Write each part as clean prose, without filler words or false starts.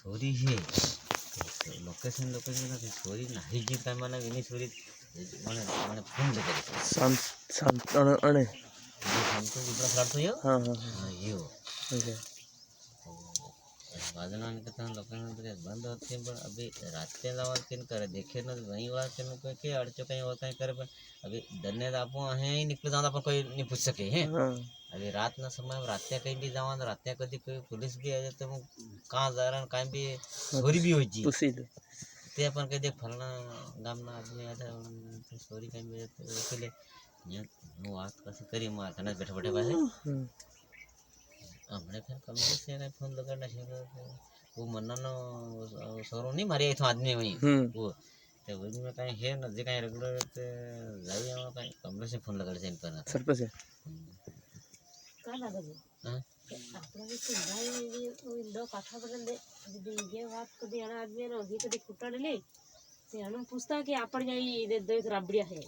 sorry है location location का sorry नाही जी काय मला विनी सोरी મને મને ફોન લગે શાંત શાંત અણે हमको दूसरा फ्लैट तो यो हाँ हाँ हाँ यो ओके बाजनान के तन लोकेशन तो बंद होते हैं पर अभी रात के लावा किन करे देखे ना वहीं वाला किन को के अड़चो कहीं और कहीं करे पर अभी दन्ने आपो हैं ही निकल जाता पर कोई नहीं पूछ सके हैं हाँ अभी रात ना समय रात कहीं भी जावा तो रात कभी कोई पुलिस भी आ जाए तो कहाँ जा रहा कहीं भी चोरी भी हो जी पूछी दे ते अपन कह देख फलना गाम ना आदमी आता चोरी कहीं भी जाते के लिए હું વાત પછી કરી માં તને બેઠા બેઠા પાસે हमने फिर कम से ना फोन लगाना शुरू वो मन्ना सौरो नहीं मारे इथों आदमी वही वो ते वही में कहीं है न जे कहीं रेगुलर ते जाई हम कहीं कमरे से फोन लगा से इन पर सर पे से का लगा जी हां આપણે કે ભાઈ લો કાઠા બદન દે જે ये बात कदी अना आदमी ने अभी कदी फुटाड़ ले ते अनु पूछता कि आपण जाई दे दो एक राबड़िया है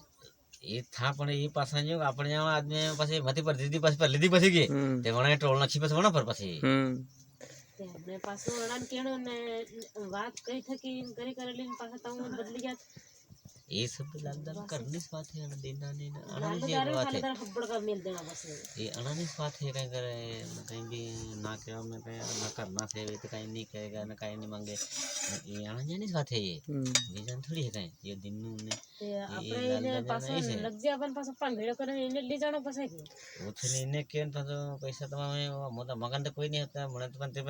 ये था पण ये पासा जो आपण जा आदमी पासे मती पर दीदी पास पर लीदी पासे के ते वणे टोल नखी पास वणा पर पासे ते हमने पासो अड़ान केणो ने बात कई था कि करी करेली पासा ताऊ बदली जात ये सब लालदार करनी बात है देना नहीं लाल अनानी दारू बात खाली है तर हब्बड़ का मिल देना बस ये अनानी बात है कहीं करे कहीं भी ना के में कहीं ना करना से तो कहीं नहीं करेगा ना कहीं नहीं मांगे ये अनानी बात है ये विजन थोड़ी है कहीं ये दिन ने ते આપણે ને પાછો લગ જે આપણ પાછો પણ ભેડો કરીને એને લઈ જાણો પછી કે उठने ने केन पाछो पैसा तमामे मोटा मगन तो कोई नहीं होता मने तो पण ते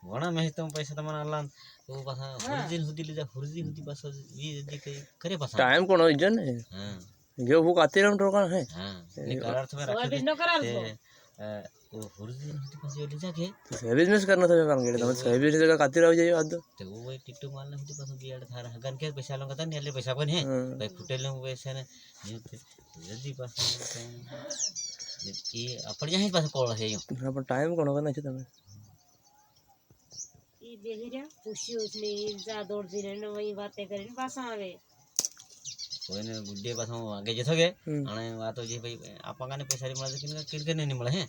वणा में तुम पैसा तमाना अल्लाह तो पाछा हुरजिन हुदी ले जा हुरजी हुदी पाछो ये यदि करे पाछा टाइम कोण होई जन हां जो वो काते रम टोका है हां ये अर्थ में रखे सोयाबीन नो कराल को वो हुरजिन हुदी पाछो ले जाके बिजनेस करना था काम के तो सही बिजनेस का काते रह जाई आदो तो वो टिकटो मारना हुदी पाछो बियाड थारा हगन के पैसा लोग था नेले पैसा कोन है भाई फुटेल लोग पैसा ने यदि पाछो ये अपन यहाँ पास कॉल है यो अपन टाइम कोण करना છે તમે ई बेहिरा खुशी उसने जा दौड़ दिन ने वही बातें કરીને પાછા આવે कोई ने गुड्डे पास आगे जैसे गए आने बात हो जी भाई आपा का ने पैसा री મળે किन किन नहीं મળે है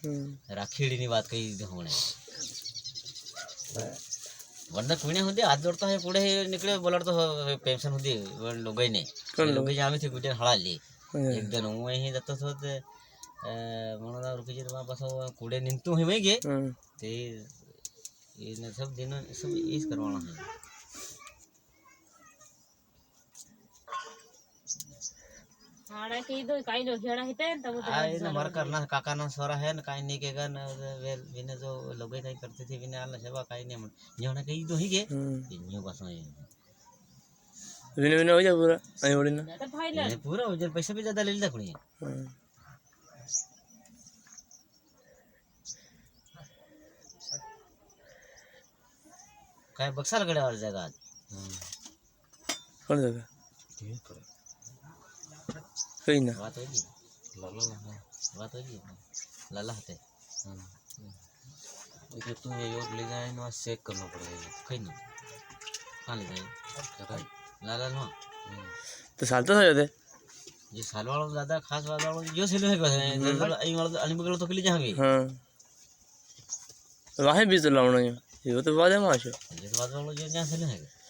राखीड़ी ની बात कही होने वरना कोई ने होते हाथ जोड़ता है पूरे निकले बोलर तो पेंशन होती लोग ही नहीं लोग ही आमी थे गुड्डे हड़ा ली एक दिन वो ही जाता तो मनोदा रुपये जब पास कूड़े निंतु है मैं गे ते ये सब दिन सब इस करवाना है हाड़ा के दो काई नो हेड़ा हेते तब आ इन मर करना काका ना सोरा है ना काई नहीं के गन वेल बिने जो लोग ही करते थे बिने आला सेवा काई नहीं मन जोना के दो ही के न्यू बस में विने विने हो जा पूरा आई ओड़ी ना तो फाइल ये पूरा हो जाए पैसे भी ज्यादा ले लेता कुड़ी काय बक्साल गड़े वाली जगह कौन जगह कहीं ना बात होगी बात होगी लाला हते ये तू ये योग ले जाए ना चेक करना पड़ेगा कहीं नहीं कहाँ ले जाए लाला ना तो साल तो जाते ये साल वाला ज़्यादा खास वाला जो सेल है बस आई वाला अनिमगल तो के लिए जाएंगे हाँ वहाँ भी तो लाऊं ना ये तो बाद है माशा ये तो बात वाला जो जहाँ सेल है